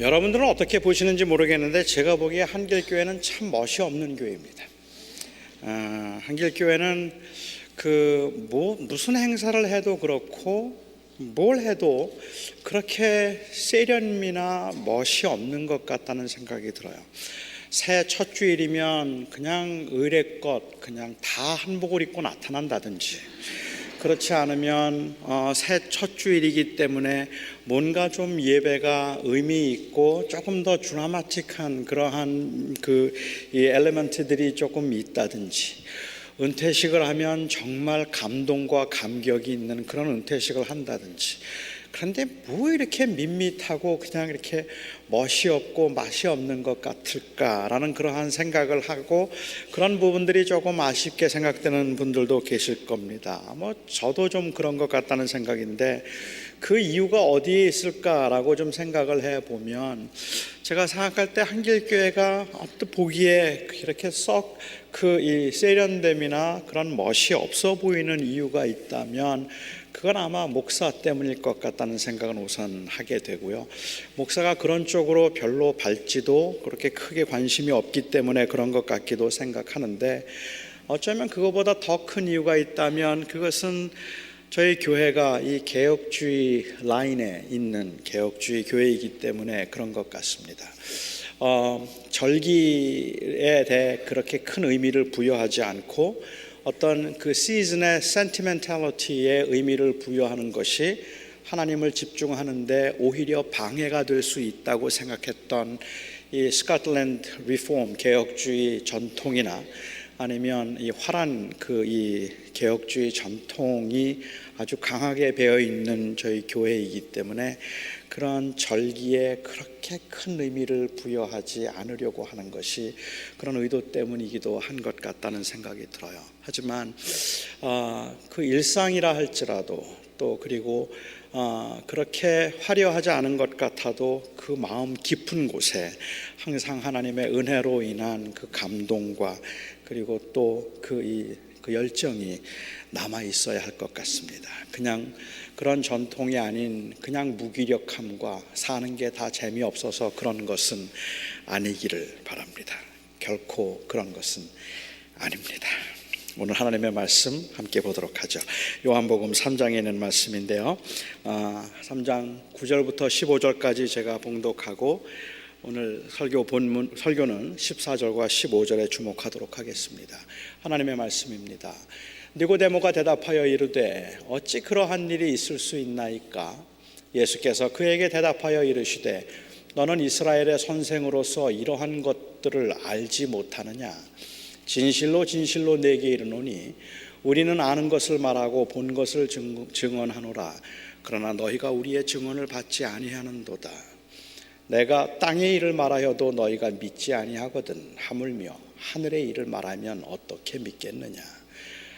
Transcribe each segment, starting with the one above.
여러분들은 어떻게 보시는지 모르겠는데 제가 보기에 한길교회는 참 멋이 없는 교회입니다. 한길교회는 무슨 행사를 해도 그렇고 뭘 해도 그렇게 세련미나 멋이 없는 것 같다는 생각이 들어요. 새해 첫 주일이면 그냥 의례껏 그냥 다 한복을 입고 나타난다든지, 그렇지 않으면 새해 첫 주일이기 때문에 뭔가 좀 예배가 의미 있고 조금 더 드라마틱한 그러한 이 엘리먼트들이 조금 있다든지, 은퇴식을 하면 정말 감동과 감격이 있는 그런 은퇴식을 한다든지. 그런데 뭐 이렇게 밋밋하고 그냥 이렇게 멋이 없고 맛이 없는 것 같을까라는 그러한 생각을 하고, 그런 부분들이 조금 아쉽게 생각되는 분들도 계실 겁니다. 저도 좀 그런 것 같다는 생각인데, 그 이유가 어디에 있을까라고 좀 생각을 해보면, 제가 생각할 때 한길교회가 어떻게 보기에 이렇게 썩 이 세련됨이나 그런 멋이 없어 보이는 이유가 있다면 그건 아마 목사 때문일 것 같다는 생각은 우선 하게 되고요. 목사가 그런 쪽으로 별로 밝지도 그렇게 크게 관심이 없기 때문에 그런 것 같기도 생각하는데, 어쩌면 그거보다 더 큰 이유가 있다면 그것은 저희 교회가 이 개혁주의 라인에 있는 개혁주의 교회이기 때문에 그런 것 같습니다. 절기에 대해 그렇게 큰 의미를 부여하지 않고 어떤 그 시즌의 센티멘탈리티에 의미를 부여하는 것이 하나님을 집중하는데 오히려 방해가 될 수 있다고 생각했던 이 스코틀랜드 리폼 개혁주의 전통이나 아니면 이 화란 이 개혁주의 전통이 아주 강하게 배어 있는 저희 교회이기 때문에 그런 절기에 그렇게 큰 의미를 부여하지 않으려고 하는 것이 그런 의도 때문이기도 한 것 같다는 생각이 들어요. 하지만 그 일상이라 할지라도 또 그리고 그렇게 화려하지 않은 것 같아도 그 마음 깊은 곳에 항상 하나님의 은혜로 인한 그 감동과 그리고 또 그 열정이 남아 있어야 할 것 같습니다. 그냥 그런 전통이 아닌 그냥 무기력함과 사는 게 다 재미없어서 그런 것은 아니기를 바랍니다. 결코 그런 것은 아닙니다. 오늘 하나님의 말씀 함께 보도록 하죠. 요한복음 3장에 있는 말씀인데요, 3장 9절부터 15절까지 제가 봉독하고 오늘 설교는 14절과 15절에 주목하도록 하겠습니다. 하나님의 말씀입니다. 니고데모가 대답하여 이르되 어찌 그러한 일이 있을 수 있나이까? 예수께서 그에게 대답하여 이르시되 너는 이스라엘의 선생으로서 이러한 것들을 알지 못하느냐? 진실로 진실로 내게 이르노니 우리는 아는 것을 말하고 본 것을 증언하노라. 그러나 너희가 우리의 증언을 받지 아니하는도다. 내가 땅의 일을 말하여도 너희가 믿지 아니하거든. 하물며 하늘의 일을 말하면 어떻게 믿겠느냐?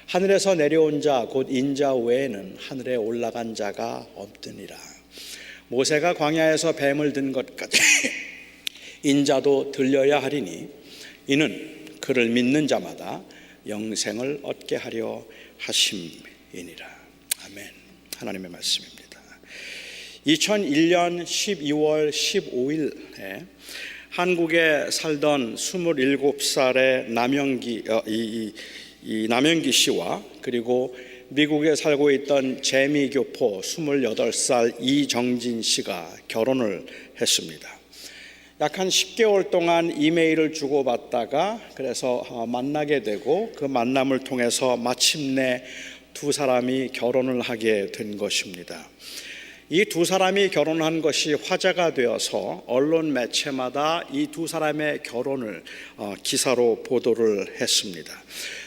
하늘에서 내려온 자 곧 인자 외에는 하늘에 올라간 자가 없더니라. 모세가 광야에서 뱀을 든 것까지 인자도 들려야 하리니 이는 그를 믿는 자마다 영생을 얻게 하려 하심이니라. 아멘. 하나님의 말씀입니다. 2001년 12월 15일에 한국에 살던 27살의 남영기 씨와 그리고 미국에 살고 있던 재미교포 28살 이정진 씨가 결혼을 했습니다. 약 한 10개월 동안 이메일을 주고받다가 그래서 만나게 되고 그 만남을 통해서 마침내 두 사람이 결혼을 하게 된 것입니다. 이 두 사람이 결혼한 것이 화제가 되어서 언론 매체마다 이 두 사람의 결혼을 기사로 보도를 했습니다.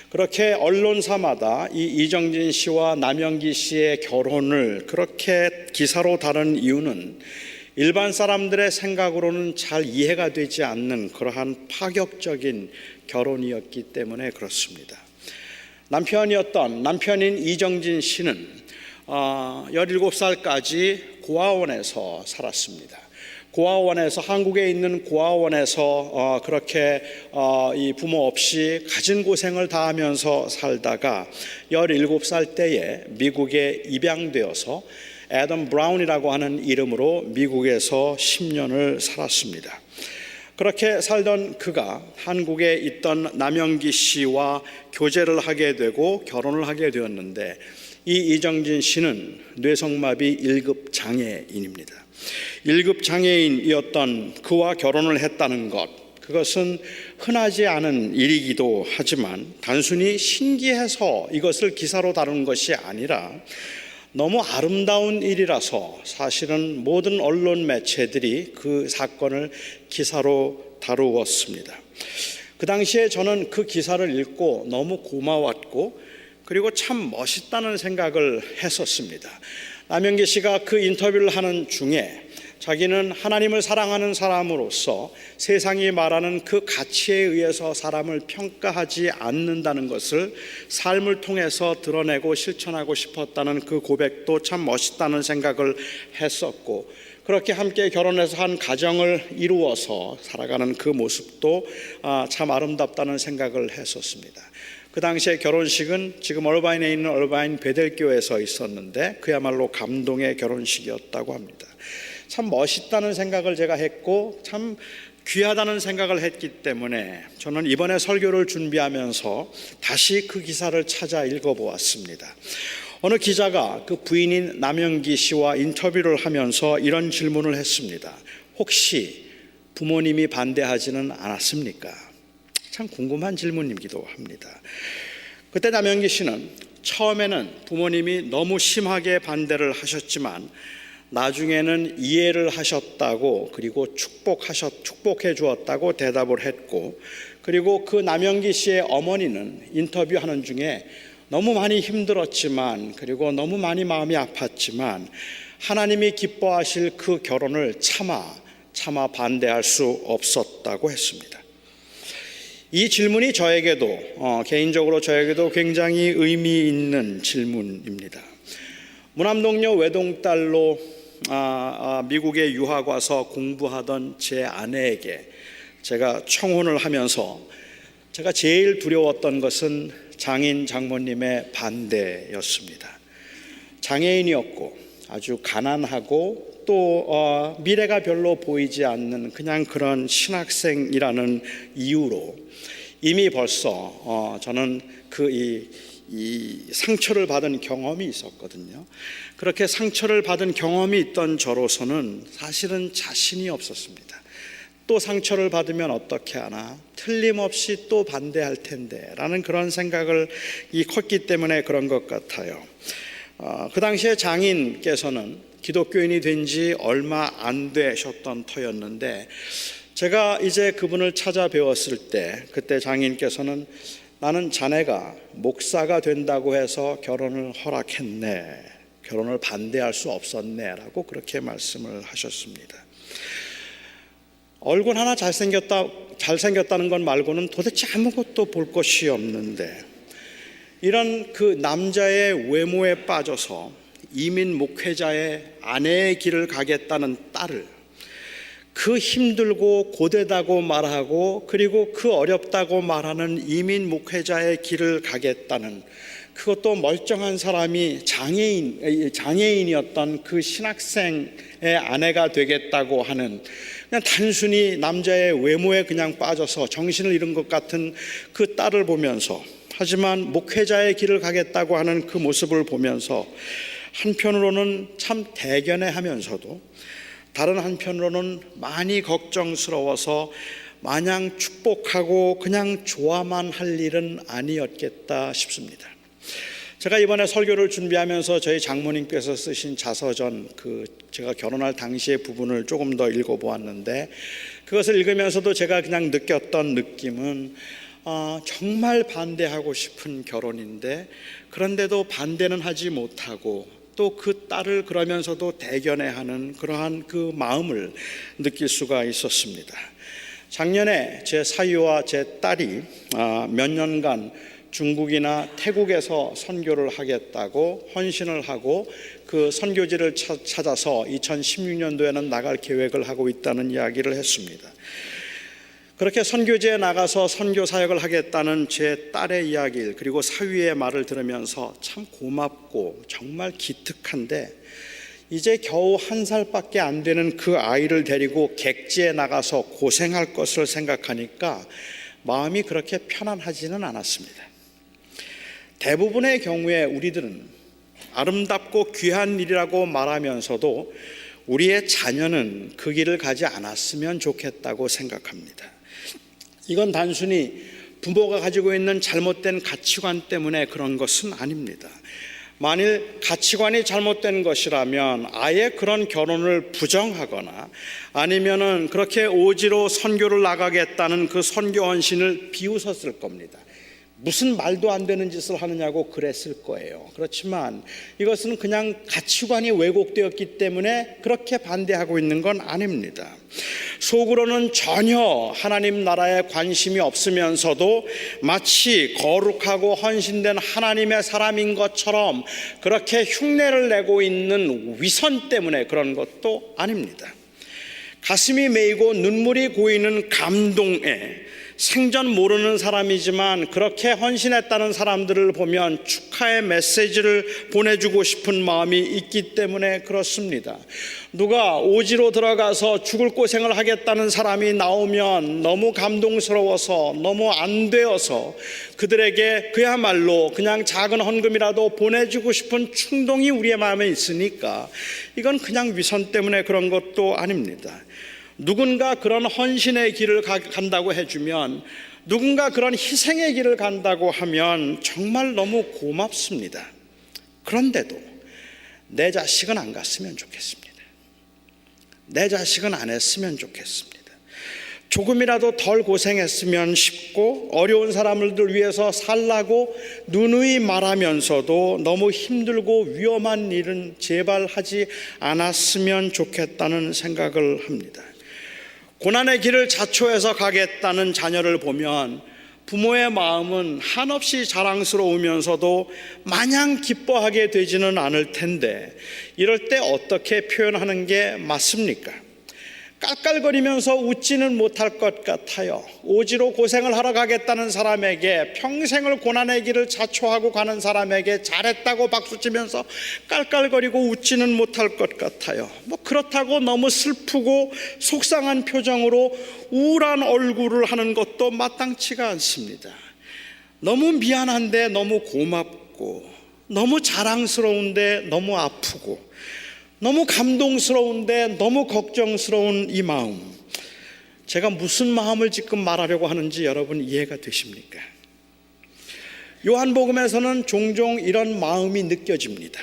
그렇게 언론사마다 이 이정진 씨와 남영기 씨의 결혼을 그렇게 기사로 다룬 이유는 일반 사람들의 생각으로는 잘 이해가 되지 않는 그러한 파격적인 결혼이었기 때문에 그렇습니다. 남편인 이정진 씨는 17살까지 고아원에서 살았습니다. 고아원에서, 한국에 있는 고아원에서 그렇게 이 부모 없이 갖은 고생을 다하면서 살다가 17살 때에 미국에 입양되어서 애덤 브라운이라고 하는 이름으로 미국에서 10년을 살았습니다. 그렇게 살던 그가 한국에 있던 남영기 씨와 교제를 하게 되고 결혼을 하게 되었는데, 이 이정진 씨는 뇌성마비 1급 장애인입니다. 1급 장애인이었던 그와 결혼을 했다는 것, 그것은 흔하지 않은 일이기도 하지만 단순히 신기해서 이것을 기사로 다룬 것이 아니라 너무 아름다운 일이라서 사실은 모든 언론 매체들이 그 사건을 기사로 다루었습니다. 그 당시에 저는 그 기사를 읽고 너무 고마웠고, 그리고 참 멋있다는 생각을 했었습니다. 남영기 씨가 그 인터뷰를 하는 중에 자기는 하나님을 사랑하는 사람으로서 세상이 말하는 그 가치에 의해서 사람을 평가하지 않는다는 것을 삶을 통해서 드러내고 실천하고 싶었다는 그 고백도 참 멋있다는 생각을 했었고, 그렇게 함께 결혼해서 한 가정을 이루어서 살아가는 그 모습도 참 아름답다는 생각을 했었습니다. 그 당시에 결혼식은 지금 얼바인에 있는 얼바인 베델교회에서 있었는데 그야말로 감동의 결혼식이었다고 합니다. 참 멋있다는 생각을 제가 했고 참 귀하다는 생각을 했기 때문에 저는 이번에 설교를 준비하면서 다시 그 기사를 찾아 읽어보았습니다. 어느 기자가 그 부인인 남영기 씨와 인터뷰를 하면서 이런 질문을 했습니다. 혹시 부모님이 반대하지는 않았습니까? 참 궁금한 질문이기도 합니다. 그때 남영기 씨는 처음에는 부모님이 너무 심하게 반대를 하셨지만 나중에는 이해를 하셨다고, 그리고 축복해 주었다고 대답을 했고, 그리고 그 남영기 씨의 어머니는 인터뷰하는 중에 너무 많이 힘들었지만, 그리고 너무 많이 마음이 아팠지만 하나님이 기뻐하실 그 결혼을 차마 반대할 수 없었다고 했습니다. 이 질문이 저에게도 개인적으로 저에게도 굉장히 의미 있는 질문입니다. 무남동녀 외동딸로 미국에 유학 와서 공부하던 제 아내에게 제가 청혼을 하면서 제가 제일 두려웠던 것은 장인 장모님의 반대였습니다. 장애인이었고 아주 가난하고 또 미래가 별로 보이지 않는 그냥 그런 신학생이라는 이유로 이미 벌써 저는 이 상처를 받은 경험이 있었거든요. 그렇게 상처를 받은 경험이 있던 저로서는 사실은 자신이 없었습니다. 또 상처를 받으면 어떻게 하나, 틀림없이 또 반대할 텐데 라는 그런 생각을 컸기 때문에 그런 것 같아요. 그 당시에 장인께서는 기독교인이 된 지 얼마 안 되셨던 터였는데, 제가 이제 그분을 찾아뵈었을 때 그때 장인께서는 나는 자네가 목사가 된다고 해서 결혼을 허락했네, 결혼을 반대할 수 없었네 라고 그렇게 말씀을 하셨습니다. 얼굴 하나 잘생겼다는 것 말고는 도대체 아무것도 볼 것이 없는데, 이런 그 남자의 외모에 빠져서 이민 목회자의 아내의 길을 가겠다는 딸을, 그 힘들고 고되다고 말하고 그리고 그 어렵다고 말하는 이민 목회자의 길을 가겠다는, 그것도 멀쩡한 사람이 장애인이었던 그 신학생의 아내가 되겠다고 하는, 그냥 단순히 남자의 외모에 그냥 빠져서 정신을 잃은 것 같은 그 딸을 보면서, 하지만 목회자의 길을 가겠다고 하는 그 모습을 보면서 한편으로는 참 대견해하면서도 다른 한편으로는 많이 걱정스러워서 마냥 축복하고 그냥 좋아만 할 일은 아니었겠다 싶습니다. 제가 이번에 설교를 준비하면서 저희 장모님께서 쓰신 자서전, 제가 결혼할 당시의 부분을 조금 더 읽어보았는데, 그것을 읽으면서도 제가 그냥 느꼈던 느낌은 정말 반대하고 싶은 결혼인데 그런데도 반대는 하지 못하고 또 그 딸을 그러면서도 대견해하는 그러한 그 마음을 느낄 수가 있었습니다. 작년에 제 사위와 제 딸이 몇 년간 중국이나 태국에서 선교를 하겠다고 헌신을 하고 그 선교지를 찾아서 2016년도에는 나갈 계획을 하고 있다는 이야기를 했습니다. 그렇게 선교지에 나가서 선교 사역을 하겠다는 제 딸의 이야기를, 그리고 사위의 말을 들으면서 참 고맙고 정말 기특한데, 이제 겨우 1살밖에 안 되는 그 아이를 데리고 객지에 나가서 고생할 것을 생각하니까 마음이 그렇게 편안하지는 않았습니다. 대부분의 경우에 우리들은 아름답고 귀한 일이라고 말하면서도 우리의 자녀는 그 길을 가지 않았으면 좋겠다고 생각합니다. 이건 단순히 부모가 가지고 있는 잘못된 가치관 때문에 그런 것은 아닙니다. 만일 가치관이 잘못된 것이라면 아예 그런 결혼을 부정하거나 아니면은 그렇게 오지로 선교를 나가겠다는 그 선교 헌신을 비웃었을 겁니다. 무슨 말도 안 되는 짓을 하느냐고 그랬을 거예요. 그렇지만 이것은 그냥 가치관이 왜곡되었기 때문에 그렇게 반대하고 있는 건 아닙니다. 속으로는 전혀 하나님 나라에 관심이 없으면서도 마치 거룩하고 헌신된 하나님의 사람인 것처럼 그렇게 흉내를 내고 있는 위선 때문에 그런 것도 아닙니다. 가슴이 메이고 눈물이 고이는 감동에 생전 모르는 사람이지만 그렇게 헌신했다는 사람들을 보면 축하의 메시지를 보내주고 싶은 마음이 있기 때문에 그렇습니다. 누가 오지로 들어가서 죽을 고생을 하겠다는 사람이 나오면 너무 감동스러워서 너무 안 되어서 그들에게 그야말로 그냥 작은 헌금이라도 보내주고 싶은 충동이 우리의 마음에 있으니까 이건 그냥 위선 때문에 그런 것도 아닙니다. 누군가 그런 헌신의 길을 간다고 해주면, 누군가 그런 희생의 길을 간다고 하면 정말 너무 고맙습니다. 그런데도 내 자식은 안 갔으면 좋겠습니다. 내 자식은 안 했으면 좋겠습니다. 조금이라도 덜 고생했으면 싶고 어려운 사람들을 위해서 살라고 누누이 말하면서도 너무 힘들고 위험한 일은 제발 하지 않았으면 좋겠다는 생각을 합니다. 고난의 길을 자초해서 가겠다는 자녀를 보면 부모의 마음은 한없이 자랑스러우면서도 마냥 기뻐하게 되지는 않을 텐데, 이럴 때 어떻게 표현하는 게 맞습니까? 깔깔거리면서 웃지는 못할 것 같아요. 오지로 고생을 하러 가겠다는 사람에게, 평생을 고난의 길을 자초하고 가는 사람에게 잘했다고 박수치면서 깔깔거리고 웃지는 못할 것 같아요. 그렇다고 너무 슬프고 속상한 표정으로 우울한 얼굴을 하는 것도 마땅치가 않습니다. 너무 미안한데 너무 고맙고, 너무 자랑스러운데 너무 아프고, 너무 감동스러운데 너무 걱정스러운 이 마음, 제가 무슨 마음을 지금 말하려고 하는지 여러분 이해가 되십니까? 요한복음에서는 종종 이런 마음이 느껴집니다.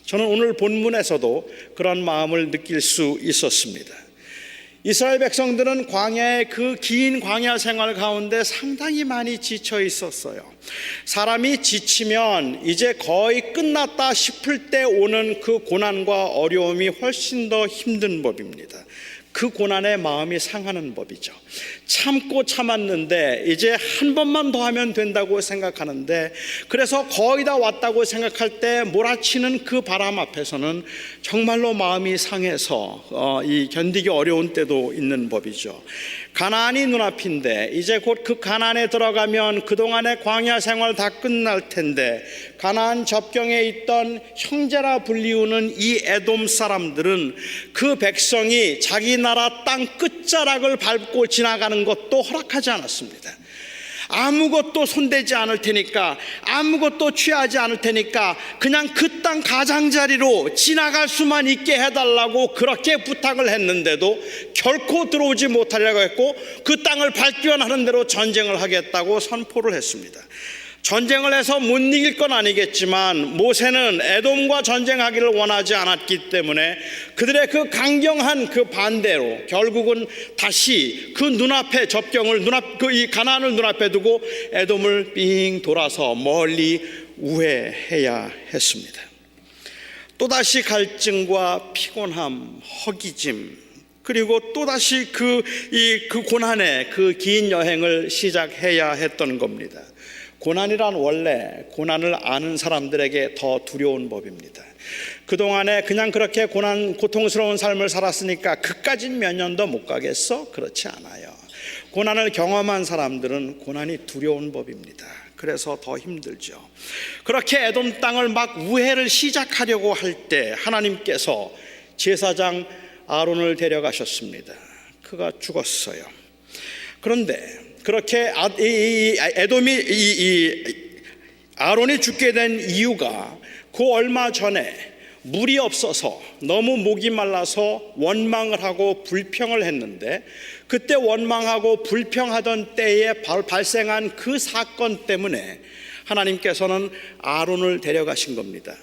저는 오늘 본문에서도 그런 마음을 느낄 수 있었습니다. 이스라엘 백성들은 광야의 그 긴 광야 생활 가운데 상당히 많이 지쳐 있었어요. 사람이 지치면 이제 거의 끝났다 싶을 때 오는 그 고난과 어려움이 훨씬 더 힘든 법입니다. 그 고난에 마음이 상하는 법이죠. 참고 참았는데 이제 한 번만 더 하면 된다고 생각하는데, 그래서 거의 다 왔다고 생각할 때 몰아치는 그 바람 앞에서는 정말로 마음이 상해서 견디기 어려운 때도 있는 법이죠. 가나안이 눈앞인데 이제 곧 그 가나안에 들어가면 그동안의 광야 생활 다 끝날 텐데, 가나안 접경에 있던 형제라 불리우는 이 에돔 사람들은 그 백성이 자기 나라 땅 끝자락을 밟고 지나가는 것도 허락하지 않았습니다. 아무것도 손대지 않을 테니까, 아무것도 취하지 않을 테니까 그냥 그 땅 가장자리로 지나갈 수만 있게 해달라고 그렇게 부탁을 했는데도 결코 들어오지 못하려고 했고, 그 땅을 밟기만 하는 대로 전쟁을 하겠다고 선포를 했습니다. 전쟁을 해서 못 이길 건 아니겠지만 모세는 에돔과 전쟁하기를 원하지 않았기 때문에 그들의 그 강경한 그 반대로 결국은 다시 그 눈앞에 접경을 이 가나안을 눈앞에 두고 에돔을 삥 돌아서 멀리 우회해야 했습니다. 또다시 갈증과 피곤함, 허기짐, 그리고 또다시 그 고난의 그 긴 여행을 시작해야 했던 겁니다. 고난이란 원래 고난을 아는 사람들에게 더 두려운 법입니다. 그동안에 그냥 그렇게 고통스러운 삶을 살았으니까 그까진 몇 년도 못 가겠어? 그렇지 않아요. 고난을 경험한 사람들은 고난이 두려운 법입니다. 그래서 더 힘들죠. 그렇게 에돔 땅을 막 우회를 시작하려고 할 때 하나님께서 제사장 아론을 데려가셨습니다. 그가 죽었어요. 그런데 그렇게 아론이 죽게 된 이유가 그 얼마 전에 물이 없어서 너무 목이 말라서 원망을 하고 불평을 했는데, 그때 원망하고 불평하던 때에 발생한 그 사건 때문에 하나님께서는 아론을 데려가신 겁니다.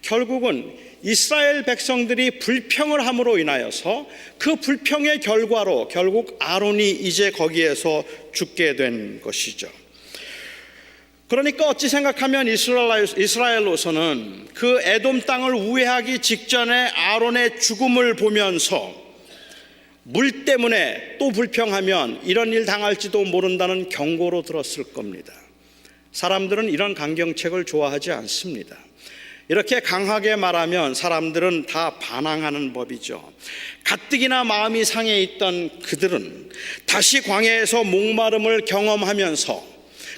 결국은 이스라엘 백성들이 불평을 함으로 인하여서 그 불평의 결과로 결국 아론이 이제 거기에서 죽게 된 것이죠. 그러니까 어찌 생각하면 이스라엘로서는 그 에돔 땅을 우회하기 직전에 아론의 죽음을 보면서 물 때문에 또 불평하면 이런 일 당할지도 모른다는 경고로 들었을 겁니다. 사람들은 이런 강경책을 좋아하지 않습니다. 이렇게 강하게 말하면 사람들은 다 반항하는 법이죠. 가뜩이나 마음이 상해 있던 그들은 다시 광야에서 목마름을 경험하면서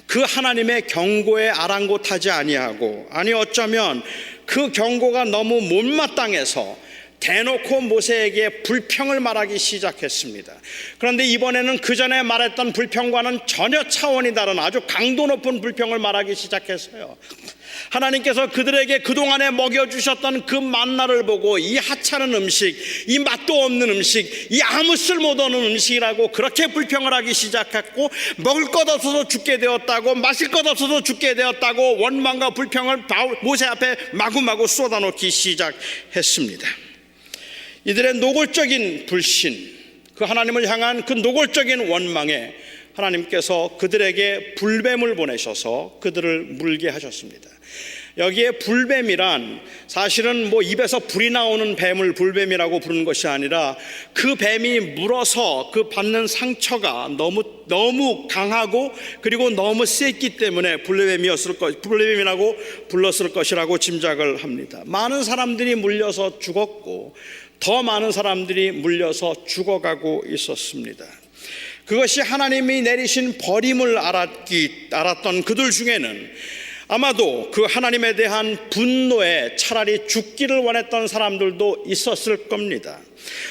그 하나님의 경고에 아랑곳하지 아니하고, 아니 어쩌면 그 경고가 너무 못마땅해서 대놓고 모세에게 불평을 말하기 시작했습니다. 그런데 이번에는 그 전에 말했던 불평과는 전혀 차원이 다른 아주 강도 높은 불평을 말하기 시작했어요. 하나님께서 그들에게 그동안에 먹여주셨던 그 만나를 보고 이 하찮은 음식, 이 맛도 없는 음식, 이 아무 쓸모도 없는 음식이라고 그렇게 불평을 하기 시작했고, 먹을 것 없어서 죽게 되었다고, 마실 것 없어서 죽게 되었다고 원망과 불평을 모세 앞에 마구마구 쏟아놓기 시작했습니다. 이들의 노골적인 불신, 그 하나님을 향한 그 노골적인 원망에 하나님께서 그들에게 불뱀을 보내셔서 그들을 물게 하셨습니다. 여기에 불뱀이란 사실은 입에서 불이 나오는 뱀을 불뱀이라고 부르는 것이 아니라, 그 뱀이 물어서 그 받는 상처가 너무 강하고 그리고 너무 셌기 때문에 불뱀이라고 불렀을 것이라고 짐작을 합니다. 많은 사람들이 물려서 죽었고 더 많은 사람들이 물려서 죽어가고 있었습니다. 그것이 하나님이 내리신 버림을 알았던 그들 중에는 아마도 그 하나님에 대한 분노에 차라리 죽기를 원했던 사람들도 있었을 겁니다.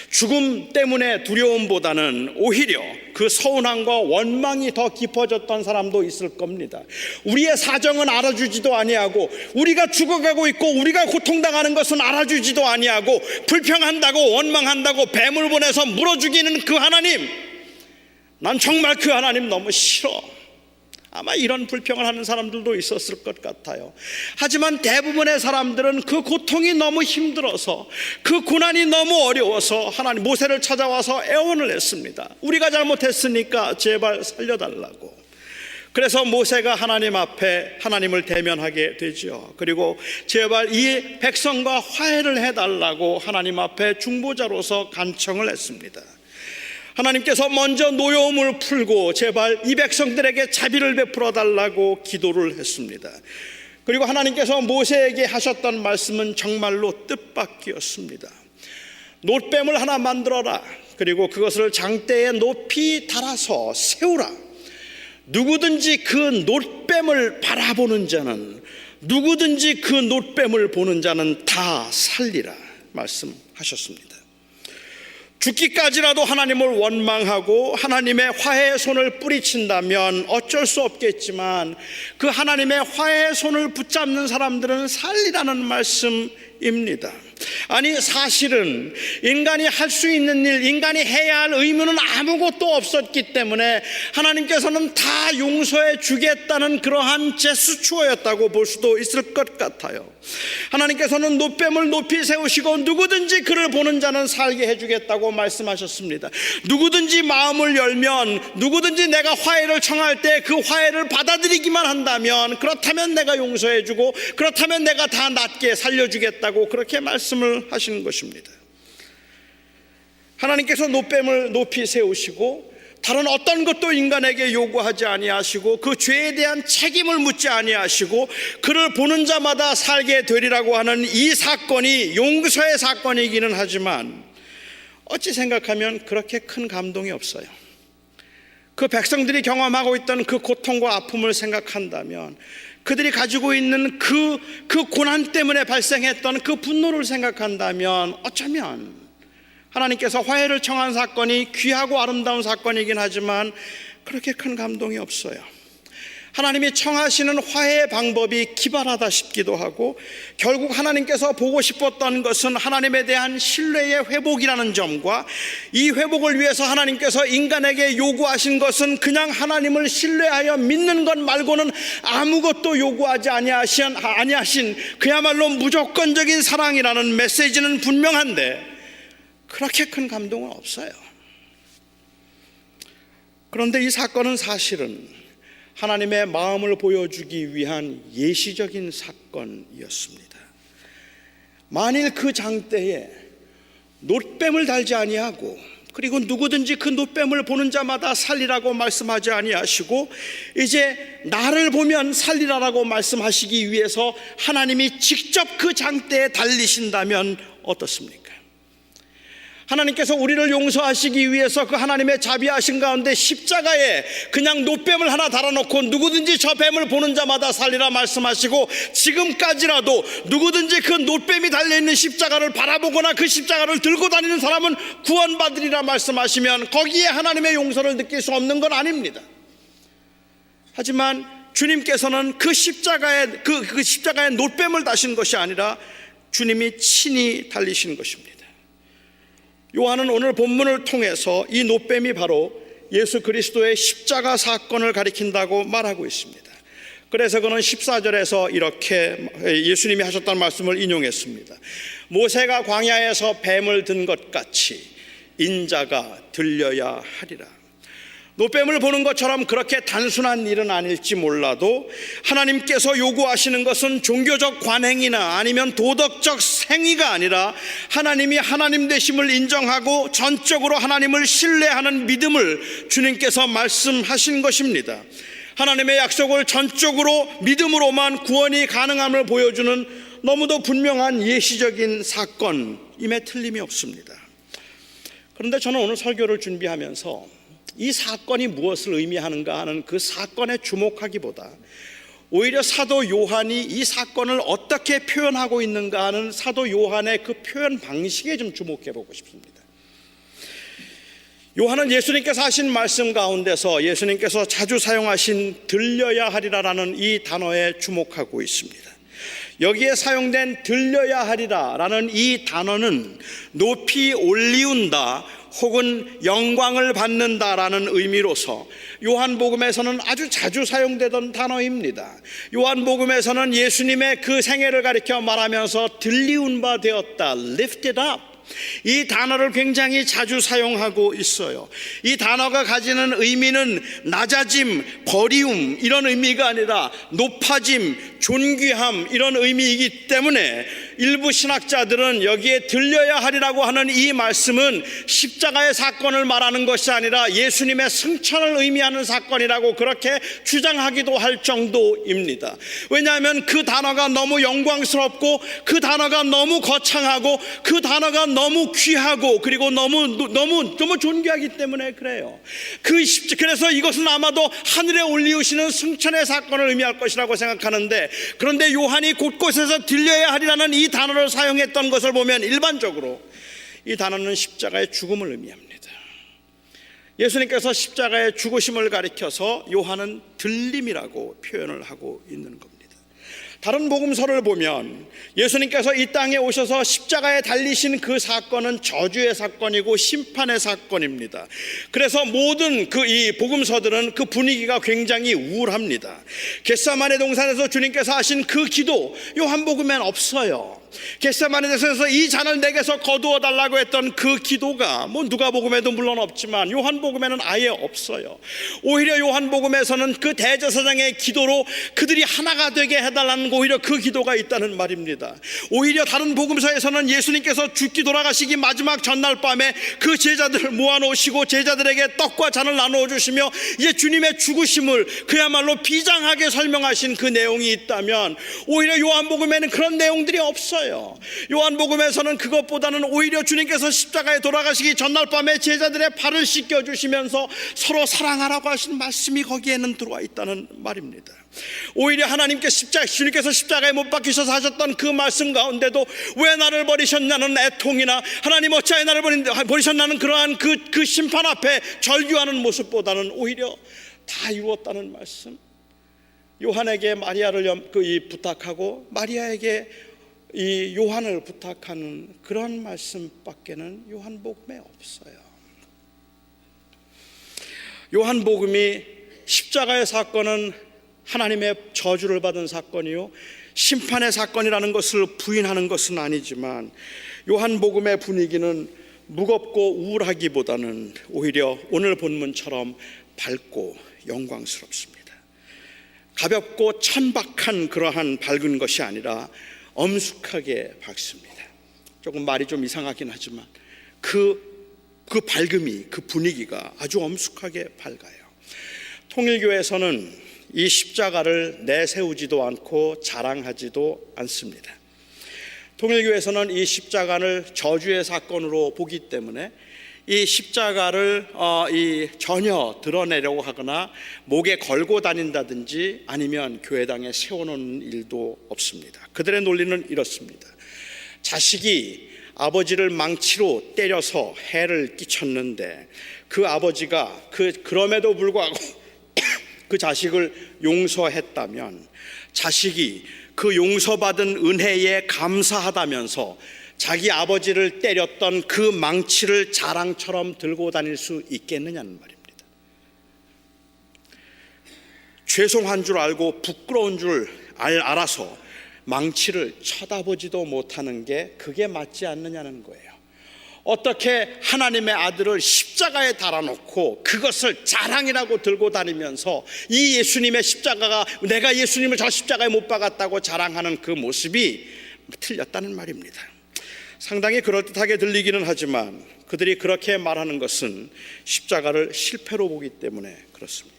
죽음 때문에 두려움보다는 오히려 그 서운함과 원망이 더 깊어졌던 사람도 있을 겁니다. 우리의 사정은 알아주지도 아니하고, 우리가 죽어가고 있고 우리가 고통당하는 것은 알아주지도 아니하고, 불평한다고 원망한다고 뱀을 보내서 물어 죽이는 그 하나님, 난 정말 그 하나님 너무 싫어. 아마 이런 불평을 하는 사람들도 있었을 것 같아요. 하지만 대부분의 사람들은 그 고통이 너무 힘들어서, 그 고난이 너무 어려워서 하나님 모세를 찾아와서 애원을 했습니다. 우리가 잘못했으니까 제발 살려달라고. 그래서 모세가 하나님 앞에 하나님을 대면하게 되죠. 그리고 제발 이 백성과 화해를 해달라고 하나님 앞에 중보자로서 간청을 했습니다. 하나님께서 먼저 노여움을 풀고 제발 이 백성들에게 자비를 베풀어 달라고 기도를 했습니다. 그리고 하나님께서 모세에게 하셨던 말씀은 정말로 뜻밖이었습니다. 놋뱀을 하나 만들어라. 그리고 그것을 장대에 높이 달아서 세우라. 누구든지 그 놋뱀을 바라보는 자는, 누구든지 그 놋뱀을 보는 자는 다 살리라 말씀하셨습니다. 죽기까지라도 하나님을 원망하고 하나님의 화해의 손을 뿌리친다면 어쩔 수 없겠지만, 그 하나님의 화해의 손을 붙잡는 사람들은 살리라는 말씀입니다. 아니 사실은 인간이 할 수 있는 일, 인간이 해야 할 의무는 아무것도 없었기 때문에 하나님께서는 다 용서해 주겠다는 그러한 제스처였다고 볼 수도 있을 것 같아요. 하나님께서는 놋뱀을 높이 세우시고 누구든지 그를 보는 자는 살게 해주겠다고 말씀하셨습니다. 누구든지 마음을 열면, 누구든지 내가 화해를 청할 때 그 화해를 받아들이기만 한다면, 그렇다면 내가 용서해 주고 그렇다면 내가 다 낫게 살려주겠다고 그렇게 말씀을 하시는 것입니다. 하나님께서 놋뱀을 높이 세우시고 다른 어떤 것도 인간에게 요구하지 아니하시고, 그 죄에 대한 책임을 묻지 아니하시고 그를 보는 자마다 살게 되리라고 하는 이 사건이 용서의 사건이기는 하지만, 어찌 생각하면 그렇게 큰 감동이 없어요. 그 백성들이 경험하고 있던 그 고통과 아픔을 생각한다면, 그들이 가지고 있는 그 고난 때문에 발생했던 그 분노를 생각한다면, 어쩌면 하나님께서 화해를 청한 사건이 귀하고 아름다운 사건이긴 하지만 그렇게 큰 감동이 없어요. 하나님이 청하시는 화해의 방법이 기발하다 싶기도 하고, 결국 하나님께서 보고 싶었던 것은 하나님에 대한 신뢰의 회복이라는 점과, 이 회복을 위해서 하나님께서 인간에게 요구하신 것은 그냥 하나님을 신뢰하여 믿는 것 말고는 아무것도 요구하지 아니하신 그야말로 무조건적인 사랑이라는 메시지는 분명한데, 그렇게 큰 감동은 없어요. 그런데 이 사건은 사실은 하나님의 마음을 보여주기 위한 예시적인 사건이었습니다. 만일 그 장대에 놋뱀을 달지 아니하고, 그리고 누구든지 그 놋뱀을 보는 자마다 살리라고 말씀하지 아니하시고, 이제 나를 보면 살리라라고 말씀하시기 위해서 하나님이 직접 그 장대에 달리신다면 어떻습니까? 하나님께서 우리를 용서하시기 위해서 그 하나님의 자비하신 가운데 십자가에 그냥 놋뱀을 하나 달아놓고 누구든지 저 뱀을 보는 자마다 살리라 말씀하시고, 지금까지라도 누구든지 그 놋뱀이 달려있는 십자가를 바라보거나 그 십자가를 들고 다니는 사람은 구원받으리라 말씀하시면 거기에 하나님의 용서를 느낄 수 없는 건 아닙니다. 하지만 주님께서는 그 십자가에 놋뱀을 다신 것이 아니라 주님이 친히 달리신 것입니다. 요한은 오늘 본문을 통해서 이 놋뱀이 바로 예수 그리스도의 십자가 사건을 가리킨다고 말하고 있습니다. 그래서 그는 14절에서 이렇게 예수님이 하셨던 말씀을 인용했습니다. 모세가 광야에서 뱀을 든 것 같이 인자가 들려야 하리라. 놋뱀을 보는 것처럼 그렇게 단순한 일은 아닐지 몰라도 하나님께서 요구하시는 것은 종교적 관행이나 아니면 도덕적 행위가 아니라 하나님이 하나님 되심을 인정하고 전적으로 하나님을 신뢰하는 믿음을 주님께서 말씀하신 것입니다. 하나님의 약속을 전적으로 믿음으로만 구원이 가능함을 보여주는 너무도 분명한 예시적인 사건임에 틀림이 없습니다. 그런데 저는 오늘 설교를 준비하면서 이 사건이 무엇을 의미하는가 하는 그 사건에 주목하기보다 오히려 사도 요한이 이 사건을 어떻게 표현하고 있는가 하는 사도 요한의 그 표현 방식에 좀 주목해 보고 싶습니다. 요한은 예수님께서 하신 말씀 가운데서 예수님께서 자주 사용하신 들려야 하리라라는 이 단어에 주목하고 있습니다. 여기에 사용된 들려야 하리라라는 이 단어는 높이 올리운다 혹은 영광을 받는다라는 의미로서 요한복음에서는 아주 자주 사용되던 단어입니다. 요한복음에서는 예수님의 그 생애를 가리켜 말하면서 들리운 바 되었다, lifted up, 이 단어를 굉장히 자주 사용하고 있어요. 이 단어가 가지는 의미는 낮아짐, 버리움 이런 의미가 아니라 높아짐, 존귀함 이런 의미이기 때문에 일부 신학자들은 여기에 들려야 하리라고 하는 이 말씀은 십자가의 사건을 말하는 것이 아니라 예수님의 승천을 의미하는 사건이라고 그렇게 주장하기도 할 정도입니다. 왜냐하면 그 단어가 너무 영광스럽고 그 단어가 너무 거창하고 그 단어가 너무 귀하고 그리고 너무 존귀하기 때문에 그래요. 그래서 이것은 아마도 하늘에 올리우시는 승천의 사건을 의미할 것이라고 생각하는데, 그런데 요한이 곳곳에서 들려야 하리라는 이 단어를 사용했던 것을 보면 일반적으로 이 단어는 십자가의 죽음을 의미합니다. 예수님께서 십자가의 죽으심을 가리켜서 요한은 들림이라고 표현을 하고 있는 겁니다. 다른 복음서를 보면 예수님께서 이 땅에 오셔서 십자가에 달리신 그 사건은 저주의 사건이고 심판의 사건입니다. 그래서 모든 이 복음서들은 그 분위기가 굉장히 우울합니다. 겟세마네 동산에서 주님께서 하신 그 기도 요한복음엔 없어요. 겟세마네 동산에서 이 잔을 내게서 거두어 달라고 했던 그 기도가 누가복음에도 물론 없지만 요한복음에는 아예 없어요. 오히려 요한복음에서는 그 대제사장의 기도로 그들이 하나가 되게 해달라는 오히려 그 기도가 있다는 말입니다. 오히려 다른 복음서에서는 예수님께서 죽기 돌아가시기 마지막 전날 밤에 그 제자들을 모아놓으시고 제자들에게 떡과 잔을 나누어 주시며 이제 주님의 죽으심을 그야말로 비장하게 설명하신 그 내용이 있다면, 오히려 요한복음에는 그런 내용들이 없어요. 없어요. 요한복음에서는 그것보다는 오히려 주님께서 십자가에 돌아가시기 전날 밤에 제자들의 발을 씻겨주시면서 서로 사랑하라고 하신 말씀이 거기에는 들어와 있다는 말입니다. 오히려 주님께서 십자가에 못 박히셔서 하셨던 그 말씀 가운데도 왜 나를 버리셨냐는 애통이나 하나님 어찌하여 나를 버리셨냐는 그러한 그 심판 앞에 절규하는 모습보다는 오히려 다 이루었다는 말씀, 요한에게 마리아를 부탁하고 마리아에게 이 요한을 부탁하는 그런 말씀밖에는 요한복음에 없어요. 요한복음이 십자가의 사건은 하나님의 저주를 받은 사건이요 심판의 사건이라는 것을 부인하는 것은 아니지만, 요한복음의 분위기는 무겁고 우울하기보다는 오히려 오늘 본문처럼 밝고 영광스럽습니다. 가볍고 천박한 그러한 밝은 것이 아니라 엄숙하게 밝습니다. 조금 말이 좀 이상하긴 하지만 그 밝음이, 그 분위기가 아주 엄숙하게 밝아요. 통일교에서는 이 십자가를 내세우지도 않고 자랑하지도 않습니다. 통일교에서는 이 십자가를 저주의 사건으로 보기 때문에 이 십자가를 전혀 드러내려고 하거나 목에 걸고 다닌다든지 아니면 교회당에 세워놓는 일도 없습니다. 그들의 논리는 이렇습니다. 자식이 아버지를 망치로 때려서 해를 끼쳤는데 그 아버지가 그럼에도 불구하고 그 자식을 용서했다면 자식이 그 용서받은 은혜에 감사하다면서 자기 아버지를 때렸던 그 망치를 자랑처럼 들고 다닐 수 있겠느냐는 말입니다. 죄송한 줄 알고 부끄러운 줄 알아서 망치를 쳐다보지도 못하는 게 그게 맞지 않느냐는 거예요. 어떻게 하나님의 아들을 십자가에 달아놓고 그것을 자랑이라고 들고 다니면서 이 예수님의 십자가가, 내가 예수님을 저 십자가에 못 박았다고 자랑하는 그 모습이 틀렸다는 말입니다. 상당히 그럴듯하게 들리기는 하지만 그들이 그렇게 말하는 것은 십자가를 실패로 보기 때문에 그렇습니다.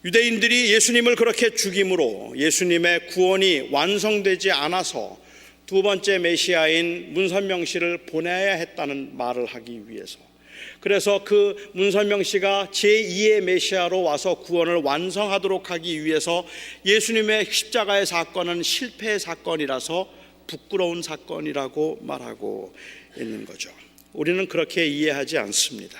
유대인들이 예수님을 그렇게 죽임으로 예수님의 구원이 완성되지 않아서 두 번째 메시아인 문선명 씨를 보내야 했다는 말을 하기 위해서, 그래서 그 문선명 씨가 제2의 메시아로 와서 구원을 완성하도록 하기 위해서 예수님의 십자가의 사건은 실패의 사건이라서 부끄러운 사건이라고 말하고 있는 거죠. 우리는 그렇게 이해하지 않습니다.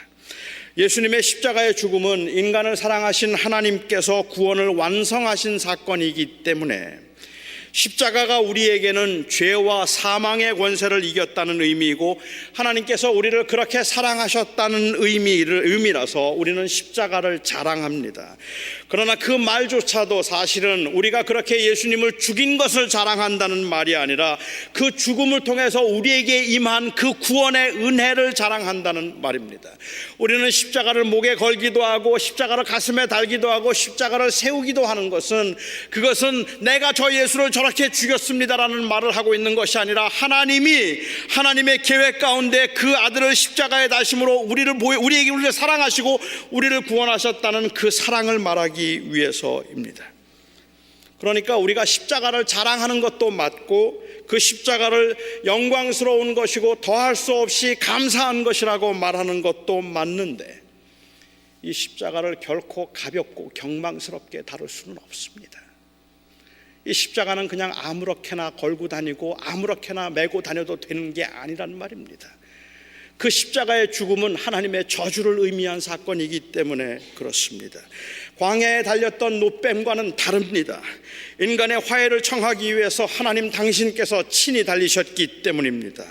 예수님의 십자가의 죽음은 인간을 사랑하신 하나님께서 구원을 완성하신 사건이기 때문에 십자가가 우리에게는 죄와 사망의 권세를 이겼다는 의미이고 하나님께서 우리를 그렇게 사랑하셨다는 의미라서 우리는 십자가를 자랑합니다. 그러나 그 말조차도 사실은 우리가 그렇게 예수님을 죽인 것을 자랑한다는 말이 아니라 그 죽음을 통해서 우리에게 임한 그 구원의 은혜를 자랑한다는 말입니다. 우리는 십자가를 목에 걸기도 하고 십자가를 가슴에 달기도 하고 십자가를 세우기도 하는 것은, 그것은 내가 저 예수를 저렇게 죽였습니다라는 말을 하고 있는 것이 아니라 하나님의 계획 가운데 그 아들을 십자가에 다심으로 우리를 사랑하시고 우리를 구원하셨다는 그 사랑을 말하기 위해서입니다. 그러니까 우리가 십자가를 자랑하는 것도 맞고 그 십자가를 영광스러운 것이고 더할 수 없이 감사한 것이라고 말하는 것도 맞는데, 이 십자가를 결코 가볍고 경망스럽게 다룰 수는 없습니다. 이 십자가는 그냥 아무렇게나 걸고 다니고 아무렇게나 메고 다녀도 되는 게 아니란 말입니다. 그 십자가의 죽음은 하나님의 저주를 의미한 사건이기 때문에 그렇습니다. 광야에 달렸던 노뱀과는 다릅니다. 인간의 화해를 청하기 위해서 하나님 당신께서 친히 달리셨기 때문입니다.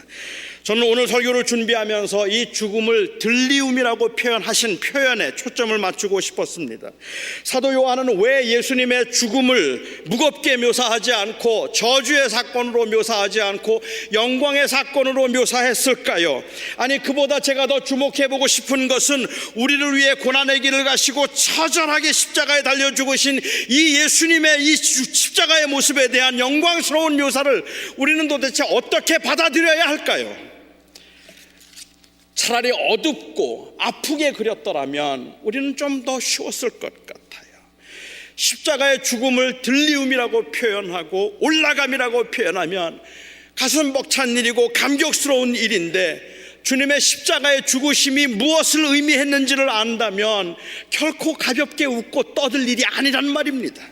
저는 오늘 설교를 준비하면서 이 죽음을 들리움이라고 표현하신 표현에 초점을 맞추고 싶었습니다. 사도 요한은 왜 예수님의 죽음을 무겁게 묘사하지 않고 저주의 사건으로 묘사하지 않고 영광의 사건으로 묘사했을까요? 아니, 그보다 제가 더 주목해보고 싶은 것은 우리를 위해 고난의 길을 가시고 처절하게 십자가에 달려 죽으신 이 예수님의 이 십자가의 모습에 대한 영광스러운 묘사를 우리는 도대체 어떻게 받아들여야 할까요? 차라리 어둡고 아프게 그렸더라면 우리는 좀 더 쉬웠을 것 같아요. 십자가의 죽음을 들리움이라고 표현하고 올라감이라고 표현하면 가슴 벅찬 일이고 감격스러운 일인데, 주님의 십자가의 죽으심이 무엇을 의미했는지를 안다면 결코 가볍게 웃고 떠들 일이 아니란 말입니다.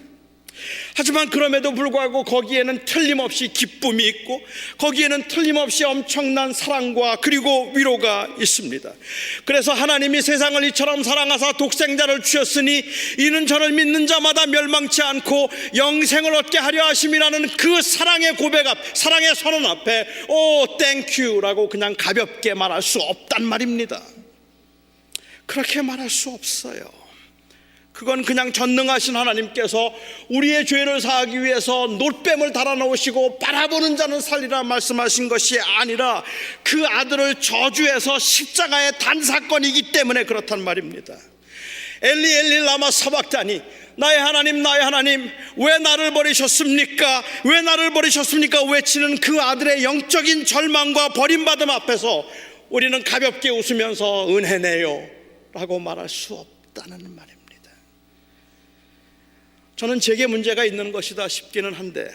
하지만 그럼에도 불구하고 거기에는 틀림없이 기쁨이 있고, 거기에는 틀림없이 엄청난 사랑과 그리고 위로가 있습니다. 그래서 하나님이 세상을 이처럼 사랑하사 독생자를 주셨으니 이는 저를 믿는 자마다 멸망치 않고 영생을 얻게 하려 하심이라는 그 사랑의 고백 앞, 사랑의 선언 앞에 땡큐라고 그냥 가볍게 말할 수 없단 말입니다. 그렇게 말할 수 없어요. 그건 그냥 전능하신 하나님께서 우리의 죄를 사하기 위해서 놋뱀을 달아놓으시고 바라보는 자는 살리라 말씀하신 것이 아니라 그 아들을 저주해서 십자가의 단사건이기 때문에 그렇단 말입니다. 엘리 엘리 라마 사박다니, 나의 하나님 왜 나를 버리셨습니까? 왜 나를 버리셨습니까? 외치는 그 아들의 영적인 절망과 버림받음 앞에서 우리는 가볍게 웃으면서 은혜네요 라고 말할 수 없다는 말입니다. 저는 제게 문제가 있는 것이다 싶기는 한데,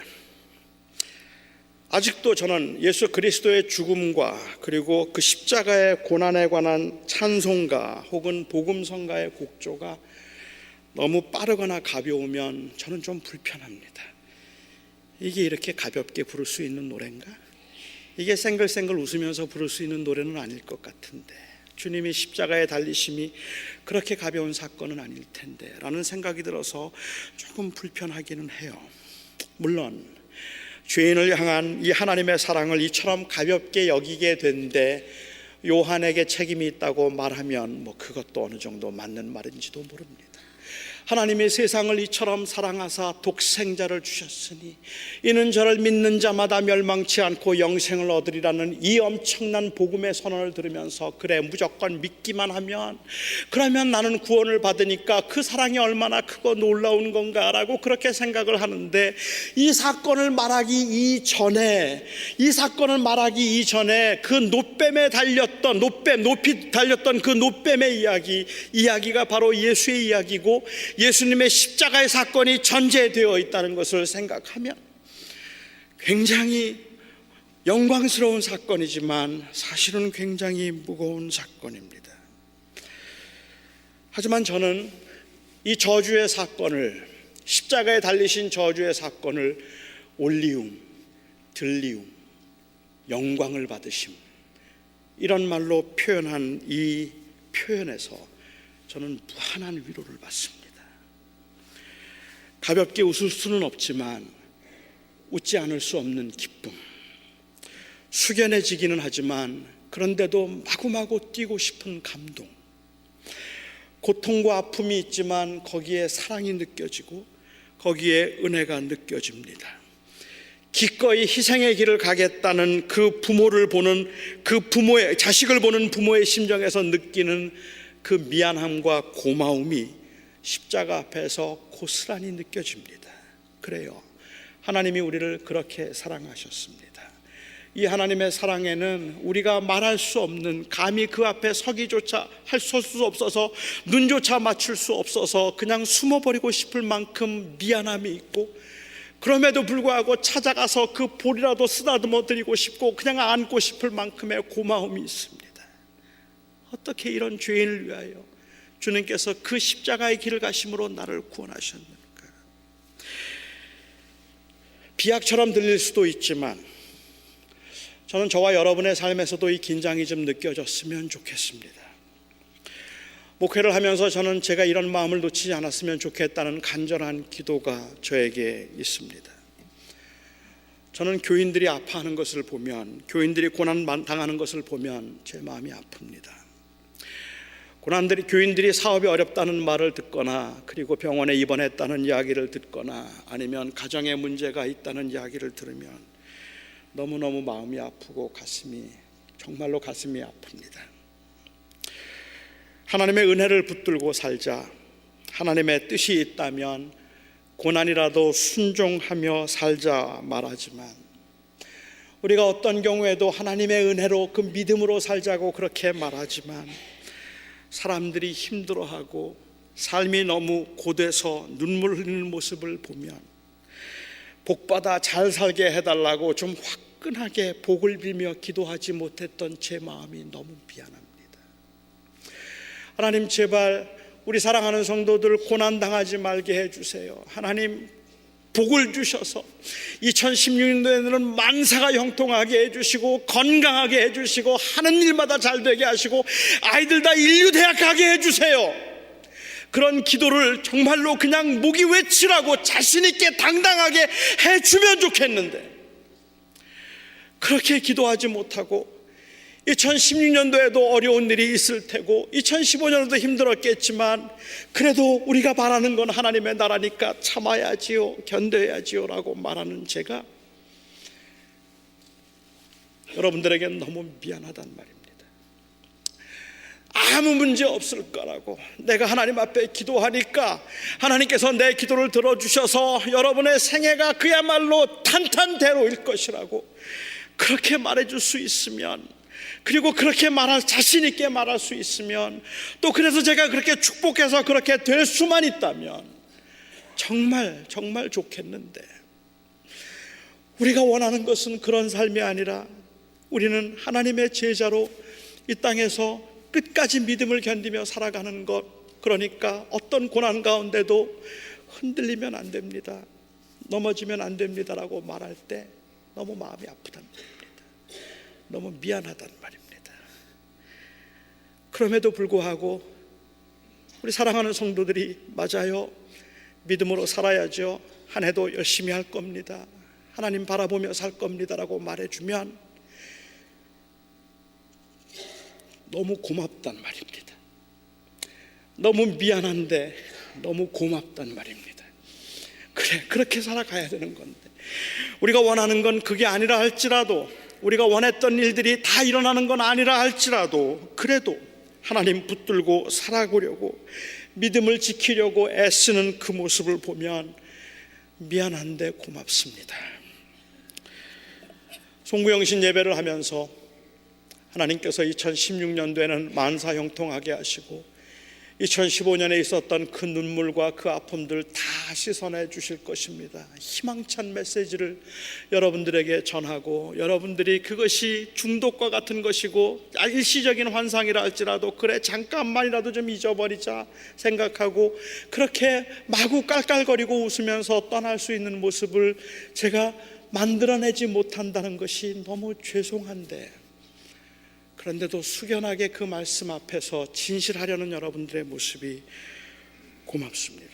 아직도 저는 예수 그리스도의 죽음과 그리고 그 십자가의 고난에 관한 찬송가 혹은 복음성가의 곡조가 너무 빠르거나 가벼우면 저는 좀 불편합니다. 이게 이렇게 가볍게 부를 수 있는 노래인가? 이게 생글생글 웃으면서 부를 수 있는 노래는 아닐 것 같은데, 주님이 십자가에 달리심이 그렇게 가벼운 사건은 아닐 텐데 라는 생각이 들어서 조금 불편하기는 해요. 물론 죄인을 향한 이 하나님의 사랑을 이처럼 가볍게 여기게 된데 요한에게 책임이 있다고 말하면 그것도 어느 정도 맞는 말인지도 모릅니다. 하나님이 세상을 이처럼 사랑하사 독생자를 주셨으니 이는 저를 믿는 자마다 멸망치 않고 영생을 얻으리라는 이 엄청난 복음의 선언을 들으면서, 그래 무조건 믿기만 하면 그러면 나는 구원을 받으니까 그 사랑이 얼마나 크고 놀라운 건가라고 그렇게 생각을 하는데, 이 사건을 말하기 이전에 그 놋뱀에 달렸던 높이 달렸던 그 놋뱀의 이야기가 바로 예수의 이야기고, 예수님의 십자가의 사건이 전제되어 있다는 것을 생각하면 굉장히 영광스러운 사건이지만 사실은 굉장히 무거운 사건입니다. 하지만 저는 이 저주의 사건을, 십자가에 달리신 저주의 사건을 올리움, 들리움, 영광을 받으심, 이런 말로 표현한 이 표현에서 저는 무한한 위로를 받습니다. 가볍게 웃을 수는 없지만 웃지 않을 수 없는 기쁨, 숙연해지기는 하지만 그런데도 마구마구 뛰고 싶은 감동, 고통과 아픔이 있지만 거기에 사랑이 느껴지고 거기에 은혜가 느껴집니다. 기꺼이 희생의 길을 가겠다는 그 부모를 보는 자식을 보는 부모의 심정에서 느끼는 그 미안함과 고마움이 십자가 앞에서 고스란히 느껴집니다. 그래요, 하나님이 우리를 그렇게 사랑하셨습니다. 이 하나님의 사랑에는 우리가 말할 수 없는, 감히 그 앞에 서기조차 할 수 없어서, 눈조차 맞출 수 없어서 그냥 숨어버리고 싶을 만큼 미안함이 있고, 그럼에도 불구하고 찾아가서 그 볼이라도 쓰다듬어 드리고 싶고 그냥 안고 싶을 만큼의 고마움이 있습니다. 어떻게 이런 죄인을 위하여 주님께서 그 십자가의 길을 가심으로 나를 구원하셨는가? 비약처럼 들릴 수도 있지만 저는 저와 여러분의 삶에서도 이 긴장이 좀 느껴졌으면 좋겠습니다. 목회를 하면서 저는 제가 이런 마음을 놓치지 않았으면 좋겠다는 간절한 기도가 저에게 있습니다. 저는 교인들이 아파하는 것을 보면, 교인들이 고난 당하는 것을 보면 제 마음이 아픕니다. 교인들이 사업이 어렵다는 말을 듣거나, 그리고 병원에 입원했다는 이야기를 듣거나, 아니면 가정에 문제가 있다는 이야기를 들으면 너무너무 마음이 아프고 정말로 가슴이 아픕니다. 하나님의 은혜를 붙들고 살자, 하나님의 뜻이 있다면 고난이라도 순종하며 살자 말하지만, 우리가 어떤 경우에도 하나님의 은혜로 그 믿음으로 살자고 그렇게 말하지만 사람들이 힘들어하고 삶이 너무 고돼서 눈물 흘리는 모습을 보면 복받아 잘 살게 해달라고 좀 화끈하게 복을 빌며 기도하지 못했던 제 마음이 너무 미안합니다. 하나님, 제발 우리 사랑하는 성도들 고난당하지 말게 해주세요. 하나님, 복을 주셔서 2016년도에는 만사가 형통하게 해주시고 건강하게 해주시고 하는 일마다 잘 되게 하시고 아이들 다 인류대학 가게 해주세요. 그런 기도를 정말로 그냥 목이 외치라고 자신 있게 당당하게 해주면 좋겠는데 그렇게 기도하지 못하고 2016년도에도 어려운 일이 있을 테고 2015년도도 힘들었겠지만 그래도 우리가 바라는 건 하나님의 나라니까 참아야지요, 견뎌야지요 라고 말하는 제가 여러분들에게 너무 미안하단 말입니다. 아무 문제 없을 거라고 내가 하나님 앞에 기도하니까 하나님께서 내 기도를 들어주셔서 여러분의 생애가 그야말로 탄탄대로일 것이라고 그렇게 말해줄 수 있으면, 그리고 그렇게 자신 있게 말할 수 있으면, 또 그래서 제가 그렇게 축복해서 그렇게 될 수만 있다면 정말 정말 좋겠는데 우리가 원하는 것은 그런 삶이 아니라 우리는 하나님의 제자로 이 땅에서 끝까지 믿음을 견디며 살아가는 것, 그러니까 어떤 고난 가운데도 흔들리면 안 됩니다, 넘어지면 안 됩니다라고 말할 때 너무 마음이 아프단 말입니다. 너무 미안하단 말입니다. 그럼에도 불구하고 우리 사랑하는 성도들이 맞아요, 믿음으로 살아야죠, 한 해도 열심히 할 겁니다, 하나님 바라보며 살 겁니다라고 말해주면 너무 고맙단 말입니다. 너무 미안한데 너무 고맙단 말입니다. 그래, 그렇게 살아가야 되는 건데 우리가 원하는 건 그게 아니라 할지라도, 우리가 원했던 일들이 다 일어나는 건 아니라 할지라도 그래도 하나님 붙들고 살아보려고 믿음을 지키려고 애쓰는 그 모습을 보면 미안한데 고맙습니다. 송구영신 예배를 하면서 하나님께서 2016년도에는 만사 형통하게 하시고 2015년에 있었던 그 눈물과 그 아픔들 다 씻어내 주실 것입니다. 희망찬 메시지를 여러분들에게 전하고, 여러분들이 그것이 중독과 같은 것이고 일시적인 환상이라 할지라도 그래 잠깐만이라도 좀 잊어버리자 생각하고 그렇게 마구 깔깔거리고 웃으면서 떠날 수 있는 모습을 제가 만들어내지 못한다는 것이 너무 죄송한데, 그런데도 숙연하게 그 말씀 앞에서 진실하려는 여러분들의 모습이 고맙습니다.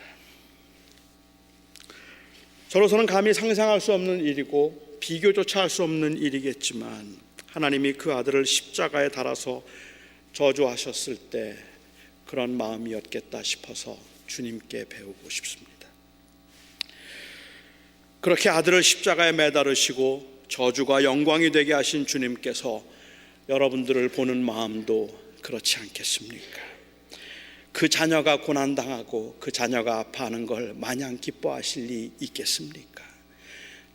저로서는 감히 상상할 수 없는 일이고 비교조차 할 수 없는 일이겠지만 하나님이 그 아들을 십자가에 달아서 저주하셨을 때 그런 마음이었겠다 싶어서 주님께 배우고 싶습니다. 그렇게 아들을 십자가에 매달으시고 저주가 영광이 되게 하신 주님께서 여러분들을 보는 마음도 그렇지 않겠습니까? 그 자녀가 고난당하고 그 자녀가 아파하는 걸 마냥 기뻐하실 리 있겠습니까?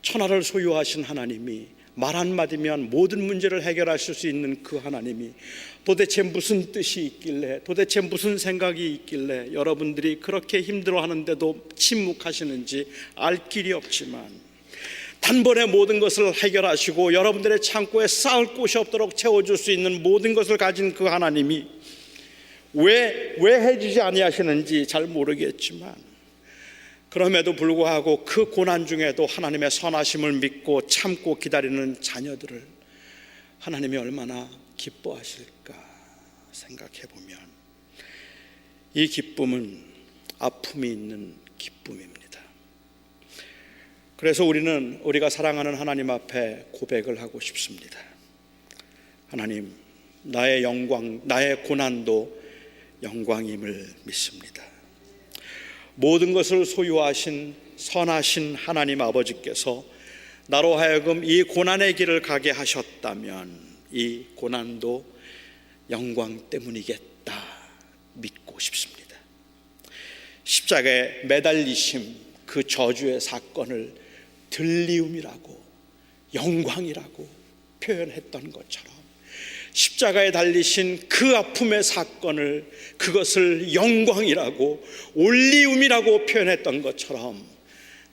천하를 소유하신 하나님이 말 한마디면 모든 문제를 해결하실 수 있는 그 하나님이 도대체 무슨 뜻이 있길래, 도대체 무슨 생각이 있길래 여러분들이 그렇게 힘들어하는데도 침묵하시는지 알 길이 없지만 단번에 모든 것을 해결하시고 여러분들의 창고에 쌓을 곳이 없도록 채워줄 수 있는 모든 것을 가진 그 하나님이 왜 해주지 아니하시는지 잘 모르겠지만 그럼에도 불구하고 그 고난 중에도 하나님의 선하심을 믿고 참고 기다리는 자녀들을 하나님이 얼마나 기뻐하실까 생각해보면 이 기쁨은 아픔이 있는 기쁨입니다. 그래서 우리가 사랑하는 하나님 앞에 고백을 하고 싶습니다. 하나님, 나의 영광, 나의 고난도 영광임을 믿습니다. 모든 것을 소유하신 선하신 하나님 아버지께서 나로 하여금 이 고난의 길을 가게 하셨다면 이 고난도 영광 때문이겠다 믿고 싶습니다. 십자가에 매달리심, 그 저주의 사건을 들리움이라고 영광이라고 표현했던 것처럼 십자가에 달리신 그 아픔의 사건을, 그것을 영광이라고, 올리움이라고 표현했던 것처럼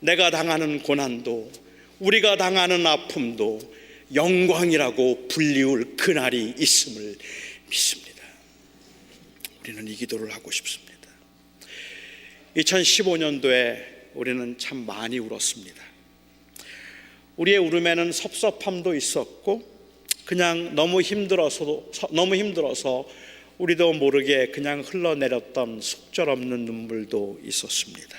내가 당하는 고난도, 우리가 당하는 아픔도 영광이라고 불리울 그날이 있음을 믿습니다. 우리는 이 기도를 하고 싶습니다. 2015년도에 우리는 참 많이 울었습니다. 우리의 울음에는 섭섭함도 있었고, 그냥 너무 힘들어서 우리도 모르게 그냥 흘러내렸던 속절없는 눈물도 있었습니다.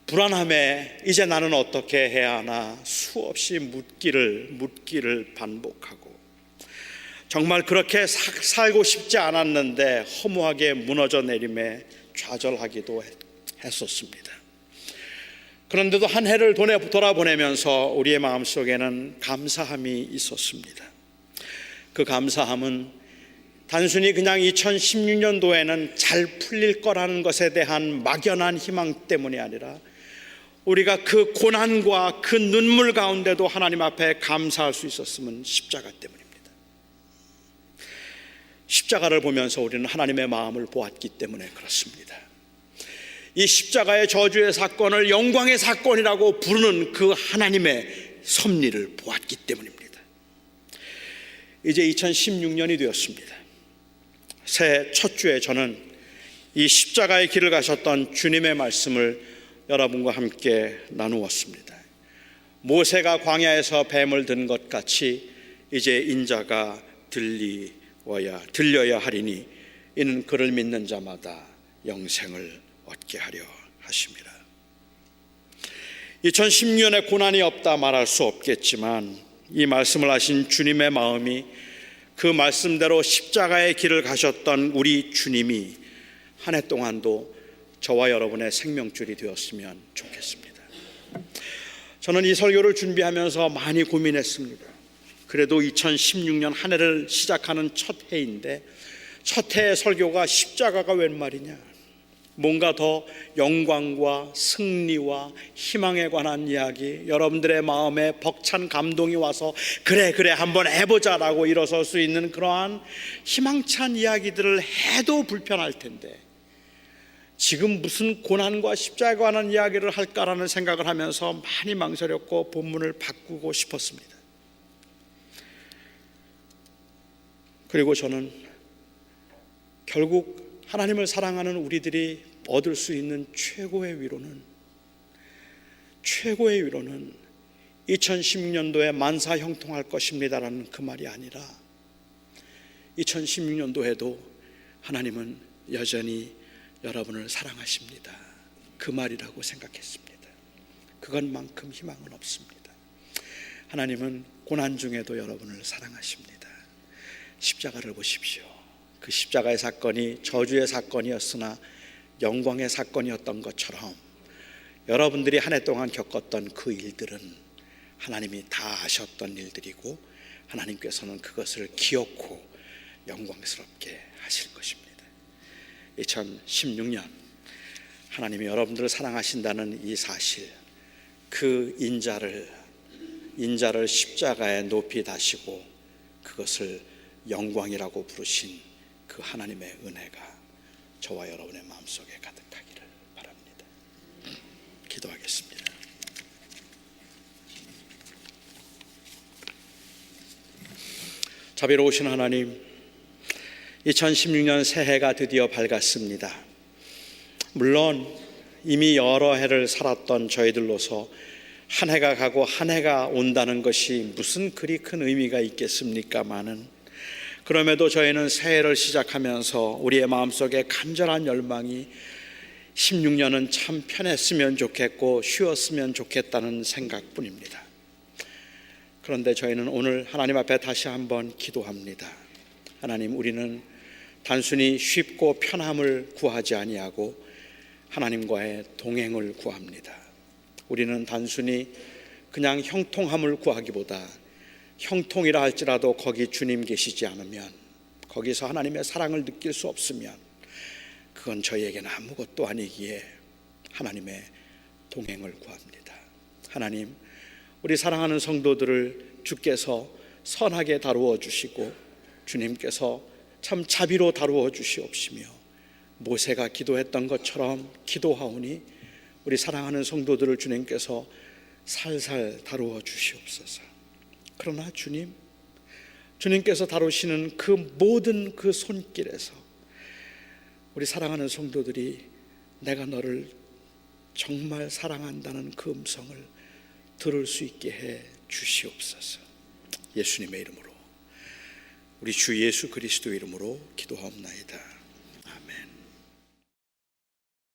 불안함에 이제 나는 어떻게 해야 하나 수없이 묻기를 반복하고, 정말 그렇게 살고 싶지 않았는데 허무하게 무너져 내림에 좌절하기도 했었습니다. 그런데도 한 해를 돌아보내면서 우리의 마음속에는 감사함이 있었습니다. 그 감사함은 단순히 그냥 2016년도에는 잘 풀릴 거라는 것에 대한 막연한 희망 때문이 아니라, 우리가 그 고난과 그 눈물 가운데도 하나님 앞에 감사할 수 있었음은 십자가 때문입니다. 십자가를 보면서 우리는 하나님의 마음을 보았기 때문에 그렇습니다. 이 십자가의 저주의 사건을 영광의 사건이라고 부르는 그 하나님의 섭리를 보았기 때문입니다. 이제 2016년이 되었습니다. 새해 첫 주에 저는 이 십자가의 길을 가셨던 주님의 말씀을 여러분과 함께 나누었습니다. 모세가 광야에서 뱀을 든 것 같이 이제 인자가 들려야 하리니 이는 그를 믿는 자마다 영생을 얻게 하려 하심이라. 2010년에 고난이 없다 말할 수 없겠지만, 이 말씀을 하신 주님의 마음이, 그 말씀대로 십자가의 길을 가셨던 우리 주님이 한 해 동안도 저와 여러분의 생명줄이 되었으면 좋겠습니다. 저는 이 설교를 준비하면서 많이 고민했습니다. 그래도 2016년 한 해를 시작하는 첫 해인데, 첫 해의 설교가 십자가가 웬 말이냐, 뭔가 더 영광과 승리와 희망에 관한 이야기, 여러분들의 마음에 벅찬 감동이 와서 그래 한번 해보자라고 일어설 수 있는 그러한 희망찬 이야기들을 해도 불편할 텐데, 지금 무슨 고난과 십자가에 관한 이야기를 할까라는 생각을 하면서 많이 망설였고 본문을 바꾸고 싶었습니다. 그리고 저는 결국 하나님을 사랑하는 우리들이 얻을 수 있는 최고의 위로는 2016년도에 만사 형통할 것입니다라는 그 말이 아니라, 2016년도에도 하나님은 여전히 여러분을 사랑하십니다, 그 말이라고 생각했습니다. 그것만큼 희망은 없습니다. 하나님은 고난 중에도 여러분을 사랑하십니다. 십자가를 보십시오. 그 십자가의 사건이 저주의 사건이었으나 영광의 사건이었던 것처럼, 여러분들이 한 해 동안 겪었던 그 일들은 하나님이 다 아셨던 일들이고, 하나님께서는 그것을 기억고 영광스럽게 하실 것입니다. 2016년 하나님이 여러분들을 사랑하신다는 이 사실, 그 인자를 십자가에 높이 다시고 그것을 영광이라고 부르신 그 하나님의 은혜가 저와 여러분의 마음속에 가득하기를 바랍니다. 기도하겠습니다. 자비로우신 하나님, 2016년 새해가 드디어 밝았습니다. 물론 이미 여러 해를 살았던 저희들로서 한 해가 가고 한 해가 온다는 것이 무슨 그리 큰 의미가 있겠습니까마는, 그럼에도 저희는 새해를 시작하면서 우리의 마음속에 간절한 열망이 16년은 참 편했으면 좋겠고 쉬었으면 좋겠다는 생각뿐입니다. 그런데 저희는 오늘 하나님 앞에 다시 한번 기도합니다. 하나님, 우리는 단순히 쉽고 편함을 구하지 아니하고 하나님과의 동행을 구합니다. 우리는 단순히 그냥 형통함을 구하기보다, 형통이라 할지라도 거기 주님 계시지 않으면, 거기서 하나님의 사랑을 느낄 수 없으면 그건 저희에게는 아무것도 아니기에 하나님의 동행을 구합니다. 하나님, 우리 사랑하는 성도들을 주께서 선하게 다루어 주시고 주님께서 참 자비로 다루어 주시옵시며 모세가 기도했던 것처럼 기도하오니 우리 사랑하는 성도들을 주님께서 살살 다루어 주시옵소서. 그러나 주님께서 다루시는 그 모든 그 손길에서 우리 사랑하는 성도들이 내가 너를 정말 사랑한다는 그 음성을 들을 수 있게 해 주시옵소서. 예수님의 이름으로, 우리 주 예수 그리스도 이름으로 기도하옵나이다. 아멘.